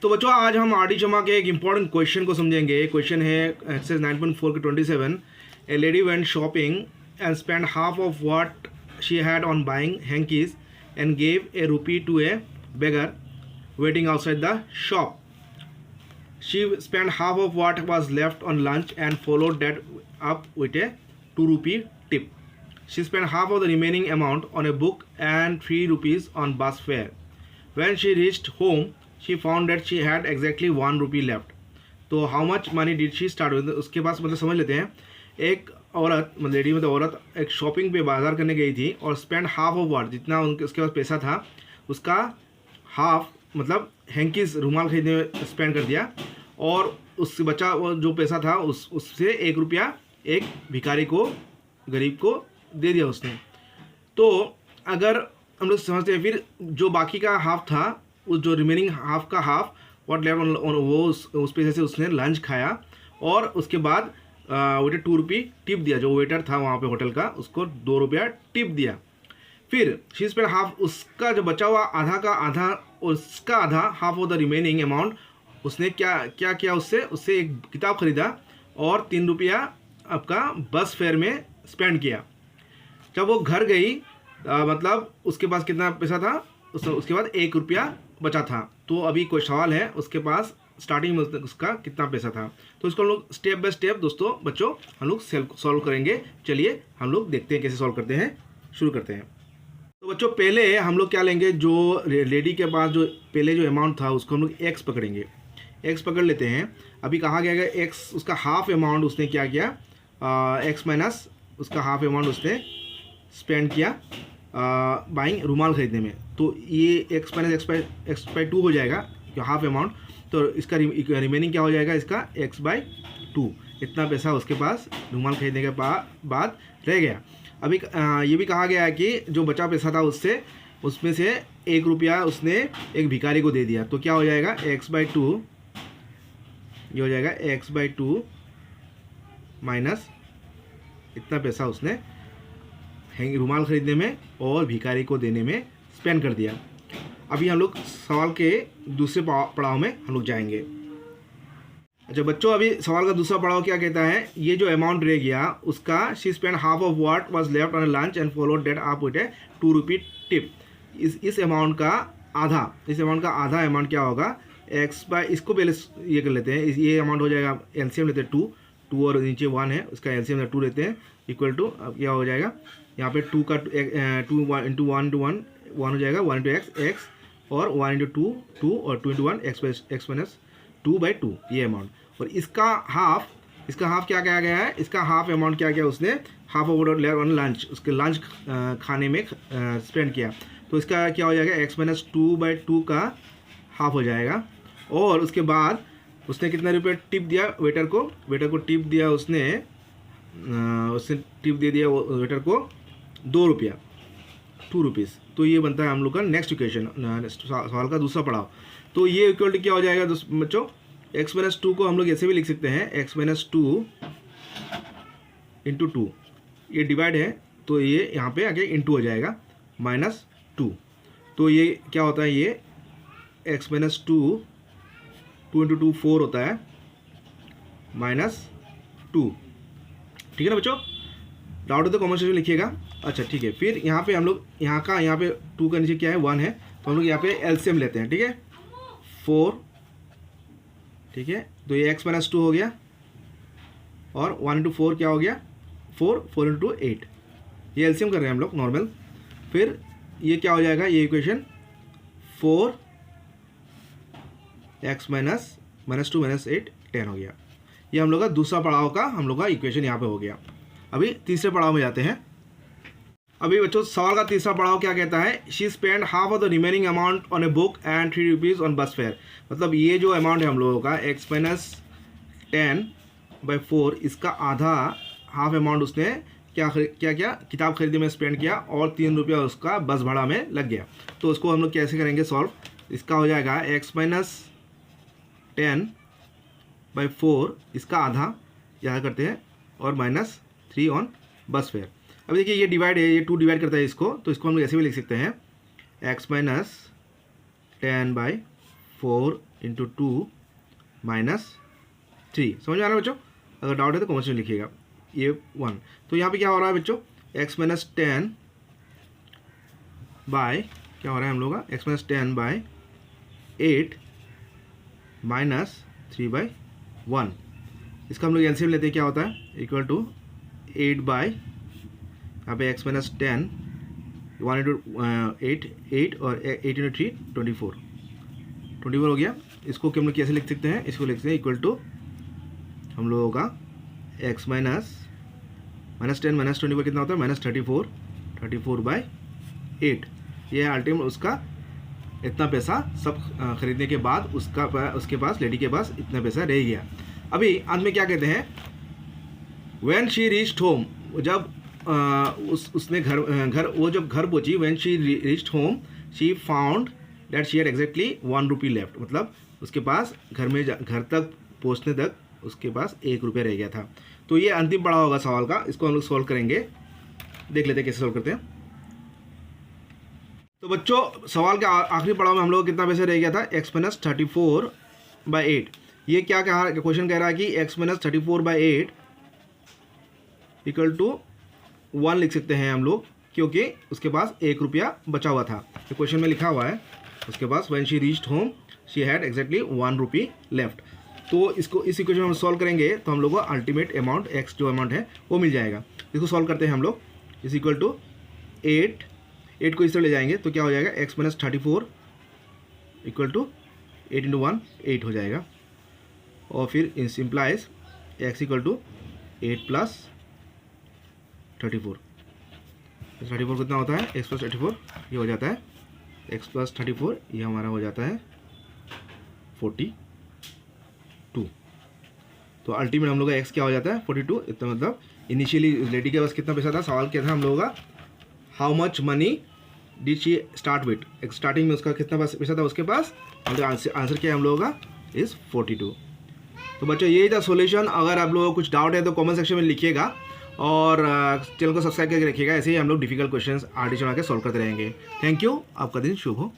तो बच्चों आज हम आर डी शर्मा के एक इम्पॉर्टेंट क्वेश्चन को समझेंगे। क्वेश्चन है एक्सरसाइज 9.4 के 27। A lady went shopping and spend half of what she had on buying hankies and gave a rupee to a beggar waiting outside the shop. She spent half of what was left on lunch and followed that up with a 2 rupee tip. She spent half of the remaining amount on a book and 3 rupees on bus fare. When she reached home, she found that she had exactly 1 rupee left. तो how much money did she start with? उसके पास मतलब समझ लेते हैं, एक औरत मतलब lady मतलब औरत एक शॉपिंग पे बाजार करने गई थी और स्पेंड हाफ ऑफ व्हाट जितना उनके उसके पास पैसा था उसका हाफ मतलब हैंकीज रुमाल खरीदने में स्पेंड कर दिया और उससे बचा वो जो पैसा था उससे 1 रुपया एक भिखारी को गरीब को दे दिया उसने. तो अगर हम लोग समझते हैं फिर जो बाकी का हाफ था उस जो रिमेनिंग हाफ का हाफ व्हाट लेफ्ट वो उस पैसे से उसने लंच खाया और उसके बाद वेटर 2 रुपी टिप दिया. जो वेटर था वहाँ पे होटल का उसको 2 रुपया टिप दिया. फिर शी स्पेंड हाफ उसका जो बचा हुआ आधा का आधा उसका आधा half of the remaining amount उसने क्या किया उससे एक किताब खरीदा और 3 रुपया आपका बस फेयर में स्पेंड किया. जब वो घर गई मतलब उसके पास कितना पैसा था उसके बाद 1 रुपया बचा था. तो अभी कोई सवाल है उसके पास स्टार्टिंग में उसका कितना पैसा था. तो इसको हम लोग स्टेप बाय स्टेप दोस्तों बच्चों हम लोग सॉल्व करेंगे. चलिए हम लोग देखते हैं कैसे सॉल्व करते हैं. शुरू करते हैं. तो बच्चों पहले हम लोग क्या लेंगे, जो लेडी के पास जो पहले जो अमाउंट था उसको हम लोग एक्स पकड़ेंगे. एक्स पकड़ लेते हैं. अभी कहा गया है एक्स उसका हाफ अमाउंट उसने क्या किया एक्स माइनस उसका हाफ अमाउंट उसने स्पेंड किया बाइंग रुमाल खरीदने में. तो ये एक्स माइनस एक्स बाई 2 हो जाएगा हाफ अमाउंट. तो इसका रिमेनिंग क्या हो जाएगा इसका एक्स बाई 2. इतना पैसा उसके पास रुमाल खरीदने के बाद रह गया. अभी ये भी कहा गया है कि जो बचा पैसा था उसमें से 1 रुपया उसने एक भिखारी को दे दिया. तो क्या हो जाएगा एक्स बाई 2 ये हो जाएगा एक्स बाई 2 माइनस इतना पैसा उसने रुमाल खरीदने में और भिखारी को देने में स्पेंड कर दिया. अभी हम लोग सवाल के दूसरे पड़ाव में हम लोग जाएंगे. अच्छा बच्चों अभी सवाल का दूसरा पड़ाव क्या कहता है, ये जो अमाउंट रह गया उसका she spend half of what was left on lunch and followed that up with A 2 rupee tip. इस अमाउंट का आधा अमाउंट क्या होगा एक्स बाय इसको पहले ये कर लेते हैं. ये अमाउंट हो जाएगा एलसीएम लेते हैं 2 और नीचे 1 है उसका एलसीएम 2 लेते हैं इक्वल टू अब क्या हो जाएगा यहाँ पे 2 का 2 इंटू 1 हो जाएगा 1 इंटू एक्स और 1 इंटू 2 और 2 इंटू 1 एक्स माइनस 2/2 ये अमाउंट. और इसका हाफ क्या कहा गया है, इसका हाफ अमाउंट क्या किया उसने हाफ ऑफ ऑन लंच उसके लंच खाने में स्पेंड किया. तो इसका क्या हो जाएगा एक्स माइनस 2/2 का हाफ हो जाएगा. और उसके बाद उसने कितना रुपये टिप दिया वेटर को टिप दिया उसने टिप दे दिया वेटर को 2 रुपया 2 रुपीज़. तो ये बनता है हम लोग का नेक्स्ट इक्वेशन सवाल का दूसरा पड़ाव. तो ये इक्वल टू क्या हो जाएगा बच्चों एक्स माइनस 2 को हम लोग ऐसे भी लिख सकते हैं एक्स माइनस 2 इंटू 2 ये डिवाइड है तो ये यहाँ पे आगे इंटू हो जाएगा माइनस 2. तो ये क्या होता है ये एक्स माइनस 2 इंटू 2 4 होता है माइनस 2. ठीक है ना बच्चों. डाउट हो तो कमेंट सेक्शन में लिखिएगा. अच्छा ठीक है. फिर यहाँ पे हम लोग यहाँ पे 2 का नीचे क्या है 1 है तो हम लोग यहाँ पे एलसीएम लेते हैं. ठीक है 4 ठीक है. तो ये एक्स माइनस 2 हो गया और 1 इंटू 4 क्या हो गया 4 इंटू 8 ये एलसीएम कर रहे हैं हम लोग नॉर्मल. फिर ये क्या हो जाएगा ये इक्वेशन 4 एक्स माइनस 2 माइनस 8 10 हो गया. ये हम लोग का दूसरा पड़ाव का हम लोग का इक्वेशन यहाँ पे हो गया. अभी तीसरे पड़ाव में जाते हैं. अभी बच्चों सवाल का तीसरा पड़ाव क्या कहता है she spend half of the remaining amount on a book and 3 rupees on बस फेयर. मतलब ये जो अमाउंट है हम लोगों का एक्स माइनस 10/4 इसका आधा हाफ अमाउंट उसने क्या किताब खरीदने में स्पेंड किया और 3 रुपया उसका बस भाड़ा में लग गया. तो उसको हम लोग कैसे करेंगे सॉल्व. इसका हो जाएगा एक्स माइनस 10/4 इसका आधा यहाँ करते हैं और माइनस 3 ऑन बस फेयर. अब देखिए ये डिवाइड है ये 2 डिवाइड करता है इसको. तो इसको हम लोग ऐसे भी लिख सकते हैं एक्स माइनस 10/4 4 इंटू 2 माइनस 3। समझ में आ रहा है बच्चों? अगर डाउट है तो कमेंट में लिखिएगा। ये 1, तो यहाँ पे क्या हो रहा है बच्चों, x माइनस 10 बाय क्या हो रहा है हम लोग का, x माइनस 10 बाय 8 माइनस 3/1। इसका हम लोग एलसीएम लेते हैं, क्या होता है, इक्वल टू 8 बाय यहाँ पे x माइनस 10 1 इंटू 8 और 8 इंटू 3 24 हो गया। इसको हम लोग कैसे लिख सकते हैं, इसको लिख सकते हैं इक्वल टू हम लोगों का x माइनस 10 माइनस 24 कितना होता है, माइनस 34/8। ये है अल्टीमेट उसका इतना पैसा सब खरीदने के बाद उसके पास लेडी के पास इतना पैसा रह गया। अभी अंत में क्या कहते हैं, व्हेन शी रीच्ड होम, जब उसने वो जब घर पहुंची, when she reached home she found that she had exactly 1 rupee left, मतलब उसके पास घर तक पहुंचने तक उसके पास 1 रुपया रह गया था। तो ये अंतिम पड़ाव होगा सवाल का, इसको हम लोग सॉल्व करेंगे, देख लेते हैं कैसे सॉल्व करते हैं। तो बच्चों सवाल के आखिरी पड़ाव में हम लोग कितना पैसे रह गया था, x माइनस 34/8। ये क्या कहा, क्वेश्चन कह रहा है कि x माइनस 34/8 इक्वल टू 1 लिख सकते हैं हम लोग, क्योंकि उसके पास 1 रुपया बचा हुआ था। तो क्वेश्चन में लिखा हुआ है उसके पास when she reached home she had exactly 1 rupee left. तो इसको इस इक्वेशन में हम सॉल्व करेंगे तो हम लोग को अल्टीमेट अमाउंट x जो अमाउंट है वो मिल जाएगा। इसको सॉल्व करते हैं हम लोग, इज इक्वल टू 8 को इस तरह ले जाएंगे तो क्या हो जाएगा, x minus 34 equal to 8 into 1 8 हो जाएगा, और फिर इन simplify x equal to 8 plus 34। 34 कितना होता है, x प्लस 34 ये हो जाता है x प्लस 34, ये हमारा हो जाता है 42। तो अल्टीमेट हम लोग का x क्या हो जाता है 42। इतना मतलब इनिशियली लेडी के पास कितना पैसा था, सवाल क्या था हम लोगों का, how much money did she start with, starting में उसका कितना पैसा था उसके पास, आंसर क्या है हम लोगों का इज़ 42। तो बच्चों यही था सॉल्यूशन। अगर आप लोगों को कुछ डाउट है तो कमेंट सेक्शन में लिखिएगा, और चैनल को सब्सक्राइब करके रखिएगा। ऐसे ही हम लोग डिफिकल्ट क्वेश्चंस आर्टिस्ट बना के सॉल्व करते रहेंगे। थैंक यू, आपका दिन शुभ हो।